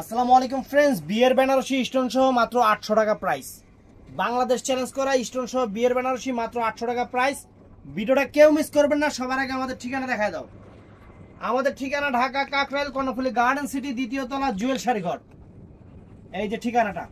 আসসালামু আলাইকুম ফ্রেন্ডস, বিয়ের বেনারসি স্টোন সহ মাত্র 800 টাকা প্রাইস। বাংলাদেশ চ্যালেঞ্জ করা স্টোন সহ বিয়ের বেনারসি মাত্র 800 টাকা প্রাইস। ভিডিওটা কেউ মিস করবেন না। সবার আগে আমাদের ঠিকানা দেখায় দাও। আমাদের ঠিকানা ঢাকা কাকরাইল কর্ণফুলী গার্ডেন সিটি, দ্বিতীয় তলা, জুয়েল শাড়িঘর। এই যে ঠিকানাটা,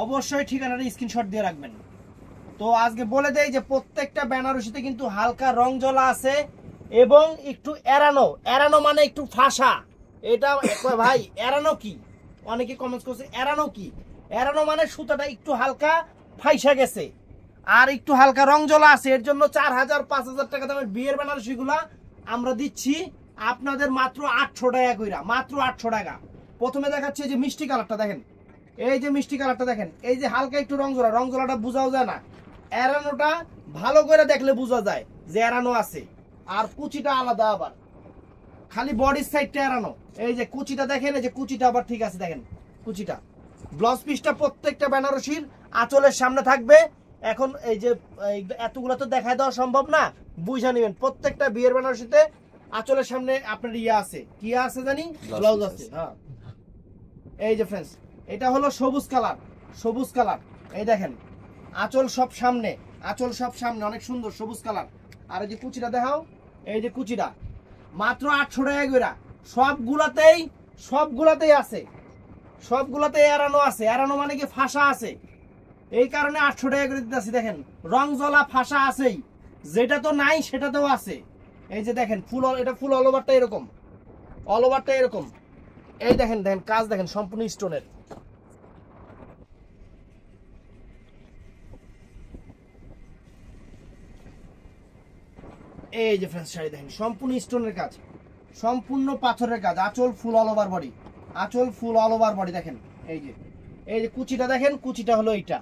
অবশ্যই ঠিকানাটা স্ক্রিনশট দিয়ে রাখবেন। তো আজকে বলে দেই যে প্রত্যেকটা বেনারসিতে কিন্তু হালকা রং জ্বলা আছে এবং একটু এড়ানো এড়ানো মানে একটু ফাঁসা। এটা ভাই এড়ানো কি, অনেকে কমেন্টস করছে এড়ানো কি। এড়ানো মানে সুতাটা একটু হালকা ফাইসা গেছে আর একটু হালকা রং জ্বলা আছে। এর জন্য 4000-5000 টাকা দামের বিয়ের বেনারসি গুলা আমরা দিচ্ছি আপনাদের মাত্র 800 টাকা কইরা, মাত্র 800 টাকা। প্রথমে দেখাচ্ছি যে মিষ্টি কালারটা দেখেন, এই যে মিষ্টি কালারটা দেখেন, এই যে হালকা একটু রং জ্বলাটা বোঝাও যায় না, এড়ানোটা ভালো করে দেখলে বোঝা যায় যে এড়ানো আছে। আর কুচিটা আলাদা, আবার খালি বডির সাইডটা এড়ানো। এই যে কুচিটা দেখেন, এই যে কুচিটা আবার ঠিক আছে দেখেন কুচিটা। ব্লাউজ পিসটা প্রত্যেকটা বেনারসির আঁচলের সামনে থাকবে। এখন এই যে এতগুলো তো দেখায় দেওয়া সম্ভব না, বুঝা নেবেন। প্রত্যেকটা বিয়ের বেনারসিতে আঁচলের সামনে আপনার ইয়ে আছে, কি আছে জানি, ব্লাউজ আছে। হ্যাঁ, এই যে ফ্রেন্ডস, এটা হলো সবুজ কালার, সবুজ কালার। এই দেখেন আঁচল সব সামনে, আঁচল সব সামনে, অনেক সুন্দর সবুজ কালার। আর এই যে কুচিটা দেখাও, এই যে কুচিটা মাত্র 800 টাকা করে। সবগুলাতেই আছে, সবগুলাতেই এড়ানো আছে। এড়ানো মানে কি ফাঁসা আছে, এই কারণে 800 টাকা করে দিতেছি। দেখেন রং জ্বলা ফাঁসা আছেই, যেটা তো নাই সেটাতেও আছে। এই যে দেখেন ফুল, এটা ফুল অল ওভারটা এরকম, অল ওভারটা এরকম। এই দেখেন দেখেন কাজ দেখেন সম্পূর্ণ স্টোনের। এই যে ফ্রেন্ডস শাড়ি দেখেন সম্পূর্ণ স্টোনের কাজ, সম্পূর্ণ পাথরের কাজ। আঁচল ফুল অল ওভার বডি, আঁচল ফুল অল ওভার বডি। দেখেন এই যে কুচিটা দেখেন, কুচিটা হলো এইটা।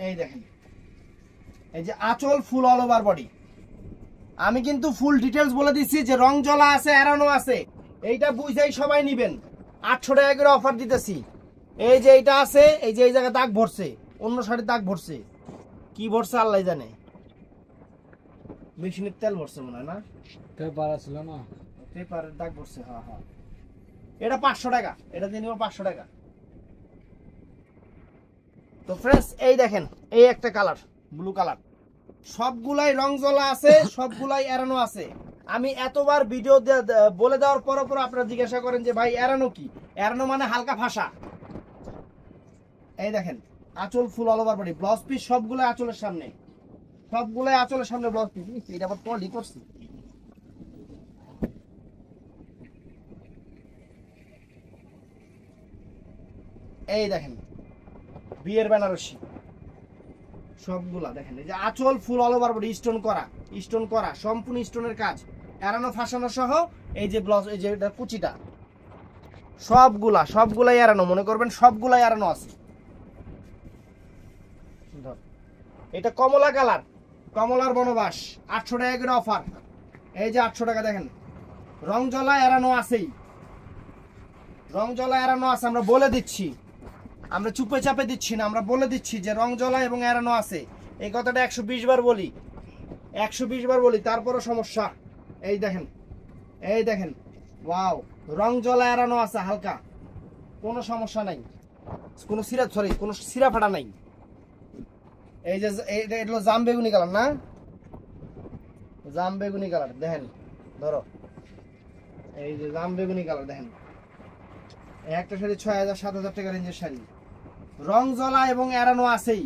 এই দেখেন, এই যে আঁচল ফুল অল ওভার বডি। আমি কিন্তু ফুল ডিটেলস বলে দিচ্ছি যে রং জ্বলা আছে, এড়ানো আছে, এইটা বুঝাই সবাই নিবেন। 800 টাকা করে অফার দিতেছি। এই যে এইটা আছে, এই যে এই জায়গায় দাগ ভরছে, অন্য শাড়ির দাগ ভরছে, কি ভরছে আল্লাহ জানে, মেশিনের তেল ভরছে মনে হয় না, পেপার ছিল না, পেপারের দাগ ভরছে। হ্যাঁ হ্যাঁ, এটা 500 টাকা, এটা দিয়ে নিব 500 টাকা। তো ফ্রেন্ডস এই দেখেন, এই একটা কালার ব্লু কালার, সবগুলাই রং জ্বলা আছে, সবগুলাই এড়ানো আছে। আমি এতবার ভিডিও বলে দেওয়ার পর আপনারা জিজ্ঞাসা করেন যে ভাই এড়ানো কি। এড়ানো মানে হালকা ফাঁসা। এই দেখেন আঁচল ফুল all over body, blouse piece সবগুলো আঁচলের সামনে, সবগুলাই আঁচলের সামনে ব্লাউজ পিস। এটা আবার পলি করছি। এই দেখেন বিয়ের বেনারসি সবগুলা দেখেন, এই যে আঁচল ফুল অল ওভার বডি, স্টোন করা, স্টোন করা, সম্পূর্ণ স্টোনের কাজ, এড়ানো ফাঁসানো সহ। এই যে ব্লাউজ, এই যে এটা কুচিটা, সবগুলাই এড়ানো, মনে করবেন সবগুলাই এড়ানো আছে। এটা কমলা কালার, কমলার বনবাস, 800 টাকা করে অফার। এই যে 800 টাকা দেখেন, রং জ্বলা এড়ানো আছেই, রং জ্বলা এড়ানো আছে। আমরা বলে দিচ্ছি, আমরা চুপে চাপে দিচ্ছি না, আমরা বলে দিচ্ছি যে রং জ্বলা এবং এড়ানো আছে। এই কথাটা 120 বার বলি, 120 বার বলি, তারপরও সমস্যা। এই দেখেন, এই দেখেন, ওয়াও, রং জ্বলা এড়ানো আছে হালকা, কোনো সমস্যা নাই, কোনো সিরা ফাটা নাই। এই যে এটা হলো জাম বেগুনি কালার না, জাম বেগুনি কালার দেখেন, ধরো এই যে জাম বেগুনি কালার দেখেন। একটা শাড়ি 6000-7000 টাকা রেঞ্জের শাড়ি, রং জ্বলা এবং এড়ানো আছেই।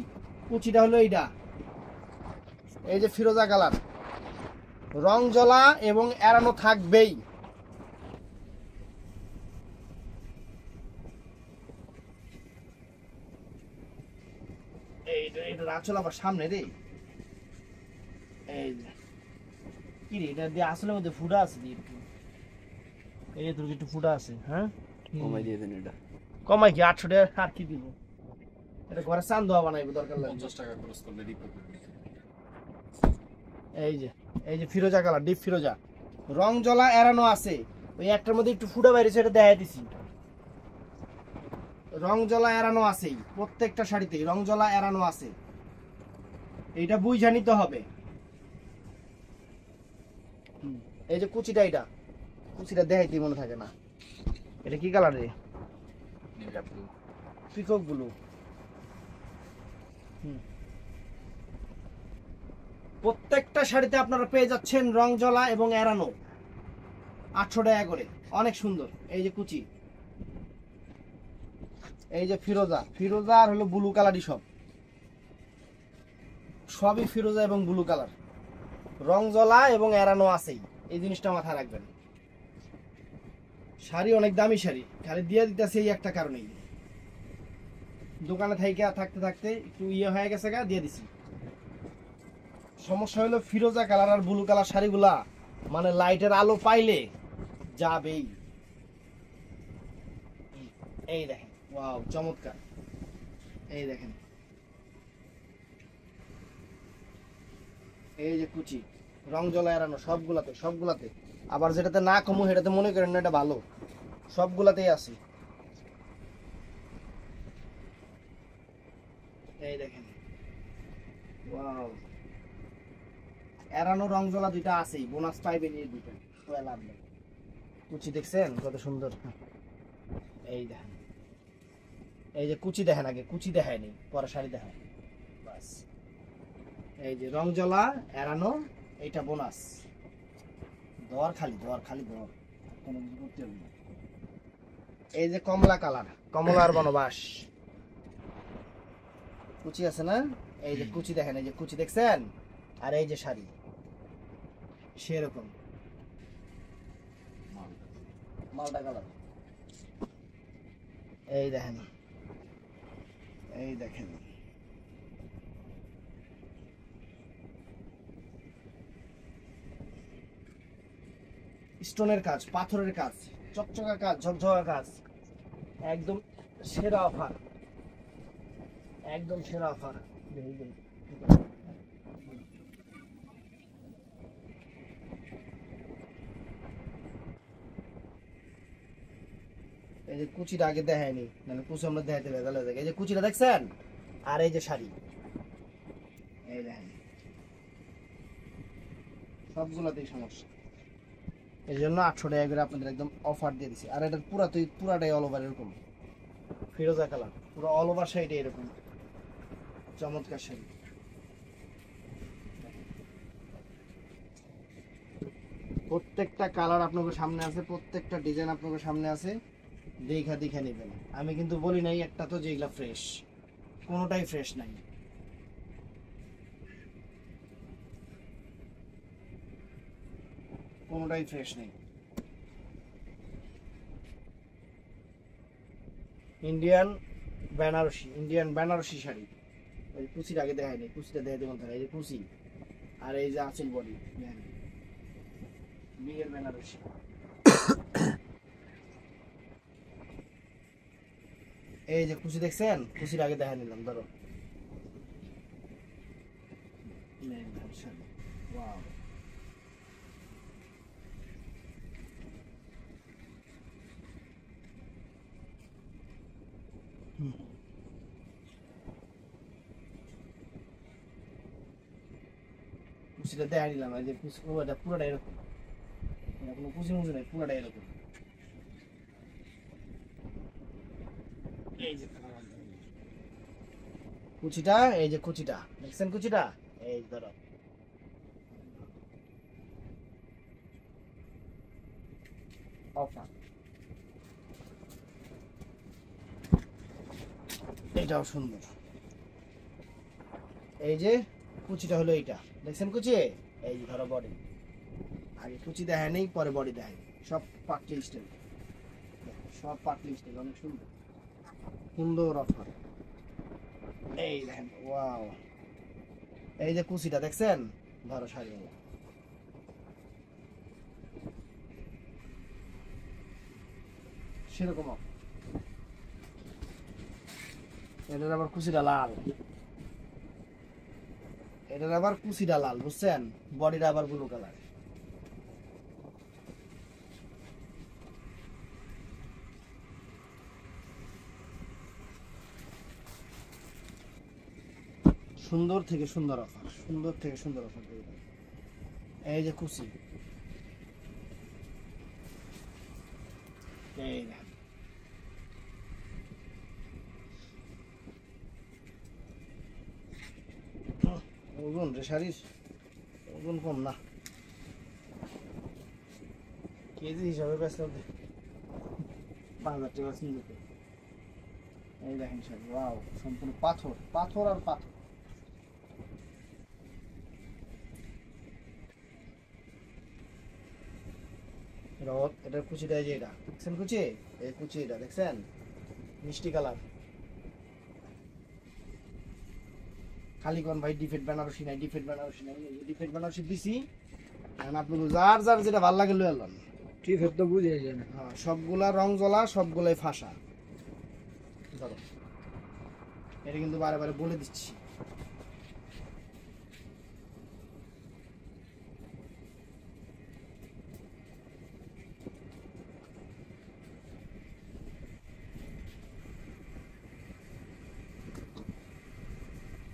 কুচিটা হলো এইটা, এই যে ফিরোজা কালার, রং জ্বলা এবং এড়ানো থাকবেই। এইটা আঁচল আবার সামনে রে, এই কি রে, এটা দিয়ে আসলের মধ্যে ফুটা আছে, এই তোর একটু ফুটা আছে। হ্যাঁ কমাই দিয়ে দেন এটা, কমাই কি 800 টাকা আর কি দিব, এটা ঘরে চান দেওয়া বানাইবো দরকার লাগে। 50 টাকা খরচ করলে রিপোর্ট। এই যে ফিরোজা কালার, ডিপ ফিরোজা, রং জ্বলা এড়ানো আছে। ওই একটার মধ্যে একটু ফুটা বাইরেছে, এটা দেখাই দিছি। রং জ্বলা এড়ানো আছেই, প্রত্যেকটা শাড়িতেই রং জ্বলা এড়ানো আছে, এইটা বুঝে নিতে হবে। এই যে কুচিটা, এটা কুচিটা দেখাইতে মনে থাকে না, এটা কি কালার রে? Peacock blue. প্রত্যেকটা শাড়িতে আপনারা পেয়ে যাচ্ছেন রং জ্বলা এবং এড়ানো, 800 টাকা করে, অনেক সুন্দর। এই যে কুচি, এই যে ফিরোজা, ফিরোজা আর হলো ব্লু কালারই, সবই ফিরোজা এবং ব্লু কালার, রং জ্বলা এবং এড়ানো আছেই, এই জিনিসটা মাথায় রাখবেন। শাড়ি অনেক দামি শাড়ি, খালি দিয়ে দিতেছে এই একটা কারণেই, দোকানে থাকতে থাকতে একটু হয়ে গেছে গা, দিয়ে দিছি। সমস্যা হলো ফিরোজা কালার আর ব্লু কালার শাড়িগুলা মানে লাইটের আলো পাইলে যাবেই। এই দেখেন, ওয়াও চমৎকার। এই দেখেন, এই যে কুচি, রং জ্বলা এড়ানো সবগুলাতে, সবগুলাতে। আবার যেটাতে না কমু সেটাতে মনে করেন না এটা ভালো, সবগুলাতেই আছে। এই দেখেন, ওয়াও, এড়ানো রং জ্বলা দুইটা আছেই, বোনাস পাইবেন এই দুইটা, লাভ নেই। কুচি দেখছেন কত সুন্দর? এই দেখেন, এই যে কুচি দেখেন, আগে কুচি দেখায়নি, পরে শাড়ি দেখায় বাস। এই যে রং জ্বলা এড়ানো, এইটা বোনাস, দর খালি দর, খালি দর, কোনো কিছু করতে হবে না। এই যে কমলা কালার, কমলার বনবাস, কুচি আছে না? এই যে কুচি দেখেন, এই যে কুচি দেখছেন, আর এই যে শাড়ি সেরকম মালটা কালার। এই দেখেন, এই দেখেন, স্টোনের কাজ, পাথরের কাজ, চকচকা কাজ, ঝকঝকা কাজ, একদম সেরা অফার, একদম সেরা অফার। এই যে কুচিটা আগে দেখায়নি, মানে কুচি আমরা দেখাইতে ভেজাল হয়ে যায়। এই যে কুচিটা দেখছেন, আর এই যে শাড়ি, এই দেখেন, সবগুলোতেই সমস্যা। এই জন্য 800 টাকা করে আপনাদের একদম অফার দিয়ে দিচ্ছি। আর এটার পুরাটাই অল ওভার এরকম ফিরোজা কালার, পুরো অল ওভার শাড়িটা এরকম চমৎকার শাড়ি। প্রত্যেকটা কালার আপনাদের সামনে আছে, প্রত্যেকটা ডিজাইন আপনাদের সামনে আছে, দেখা নেবেন। আমি কিন্তু বলি নাই একটা তো যেগুলা ফ্রেশ, কোনোটাই ফ্রেশ নাই। কোনোটাই ফ্রেশ নেই। ইন্ডিয়ান বেনারসি শাড়ি। ওই কুচির আগে দেখায়নি, কুচিটা দেখে দেবেন। এই যে কুচি, আর এই যে আঁচল বডি, বিয়ের বেনারসি। এই যে কুচি দেখছেন, কুচির আগে দেখা নিলাম, ধরো ওয়াও, কুচিটা দেখা নিলাম। এই যে পুরোটা এরকম, কোনো কুচি মুচি নাই, পুরোটা এরকম। এই যে কুচিটা, এই যে কুচিটা দেখছেন, কুচিটা এই ধরো, অফার। এটাও সুন্দর। এই যে কুচিটা হলো এইটা, দেখছেন কুচি, এই যে ধরো বডি, আগে কুচি দেখায় নেই, পরে বডি দেখায়, সব পাটলি স্টাইল, সব পাটলি স্টাইল, অনেক সুন্দর সুন্দর অফার। এই দেখেন, ওয়াও, এই যে কুচিটা দেখছেন, ধরো শাড়ি সেরকম। এটার আবার কুচিটা লাল, এটার আবার কুচিটা লাল, বুঝছেন, বডিটা আবার ব্লু কালার। সুন্দর থেকে সুন্দর অফার, সুন্দর থেকে সুন্দর অফার। এই যে কুচি, এই না ওজন রে শাড়ির ওজন কম না, কেজি হিসাবে বেচতে 5,000 টাকা কিনতে। এই দেখেন শাড়ি, ওয়াও, সম্পূর্ণ পাথর, পাথর আর পাথর। এটার কুচিটা এই যে এটা দেখছেন, কুচি, এই কুচি এটা দেখছেন, মিষ্টি কালার। খালি কোন ভাই ডিফেক্ট বেনারসি নাই, ডিফেক্ট বেনারসি নাই, ডিফেক্ট বেনারসি দিছি। এখন আপনি যার যার যেটা ভালো লাগে লয়ে আনলেন। ডিফেক্ট তো বুঝে যায় না। হ্যাঁ, সবগুলা রং জ্বলা, সবগুলাই ফাঁসা। ধরো, এটা কিন্তু বারে বারে বলে দিচ্ছি।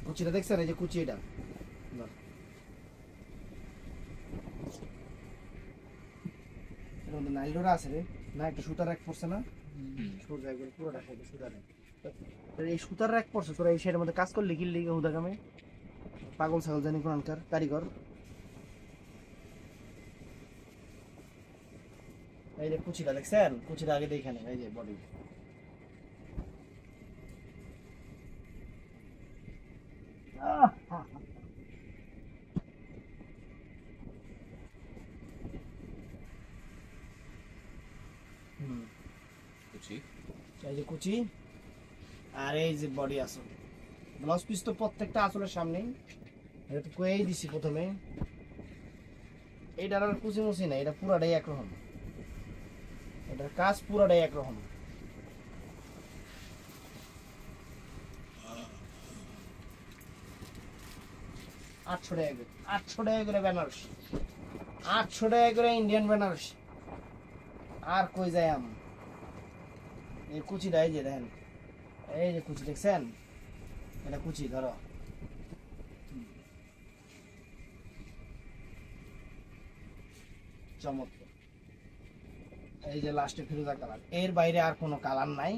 কুচিটা দেখছেন, এই যে কুচি, এটা নাইলোরা আছে রে না, একটা সুতার এক পড়ছে না, সোজা একবার পুরোটা সাইডে সুতার এক। এই সুতার এক পড়ছে, তোরা এই সাইডের মধ্যে কাজ করলে কি লিগে হুদা কামে পাগল ছাগল জানি কোনকার কারিগর। এই যে কুচিটা দেখছেন, কুচিটা আগে দেখে নেন, এই যে বডি। এই যে কুচি আর এই যে বডি আসল। ব্লাউজ পিস তো প্রত্যেকটা আসলের সামনেই, এটা তো কয়েই দিছি প্রথমে। এইটার আর কুচি মুচি না, এটা পুরাটাই একরকম, এটার কাজ পুরাটাই একরকম। ৳800 করে, ৳800 করে বেনারসি, ৳800 করে ইন্ডিয়ান বেনারসি। আর কই যায় আম। এই কুচিটা এই যে দেখেন, এই যে কুচি দেখছেন, এটা কুচি। ধরো, চমৎকার। এই যে লাস্টে ফিরোজা কালার, এর বাইরে আর কোনো কালার নাই।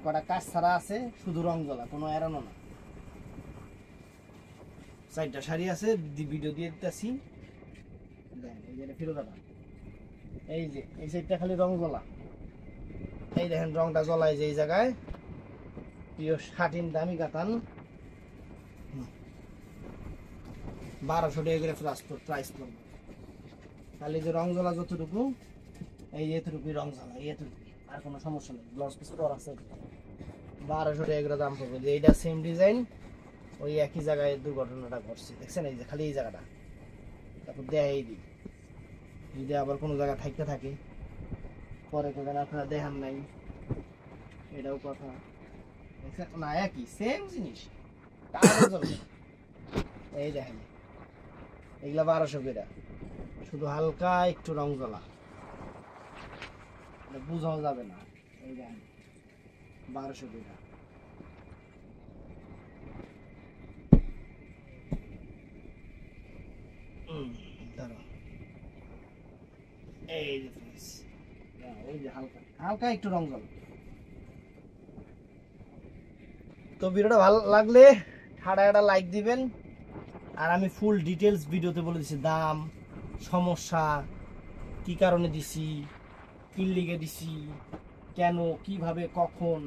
কটা কাজ ছাড়া আছে, শুধু রং জ্বলা, কোনো এড়ানো না। 4টা শাড়ি আছে, ভিডিও দিয়ে দিতেছি। এই যে ফিরোজাটা, এই যে এই সাইডটা খালি রং জ্বলা। এই দেখেন রংটা জ্বলায় যে এই জায়গায়, প্রিয় শাটিন দামি কাতান। 1200 টাকা করে প্রাইস করবো। খালি যে রং জ্বলা যতটুকু, এই এতটুকুই রং জ্বলা, এতটুকু, আর কোনো সমস্যা নেই। ব্লাউজ পিস করা আছে, 1200 টাকা করে দাম পড়বে। যে এইটা সেম ডিজাইন, ওই একই জায়গায় দুর্ঘটনাটা ঘটছে, দেখছেন, এই যে খালি এই জায়গাটা। তারপর দেখাই দিই, যদি আবার কোনো জায়গা থাকতে থাকে পরে কোথাও আপনারা দেখান নাই, এটাও কথা। না, একই সেম জিনিস। এই দেখেন, এগুলা 1200 করে, শুধু হালকা একটু রং জ্বলা, বুঝাও যাবে না। এই দেখেন 1200 করে। ধরো, এই যে ওই যে হালকা হালকা একটু রং জ্বলা। তো ভিডিওটা ভালো লাগলে একটা লাইক দিবেন। আর আমি ফুল ডিটেলস ভিডিওতে বলে দিছি, দাম, সমস্যা, কি কারণে দিছি, কি লিগে দিছি, কেন, কিভাবে, কখন,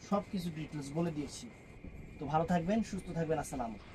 সব কিছু ডিটেলস বলে দিয়েছি। তো ভালো থাকবেন, সুস্থ থাকবেন। আসসালামু আলাইকুম।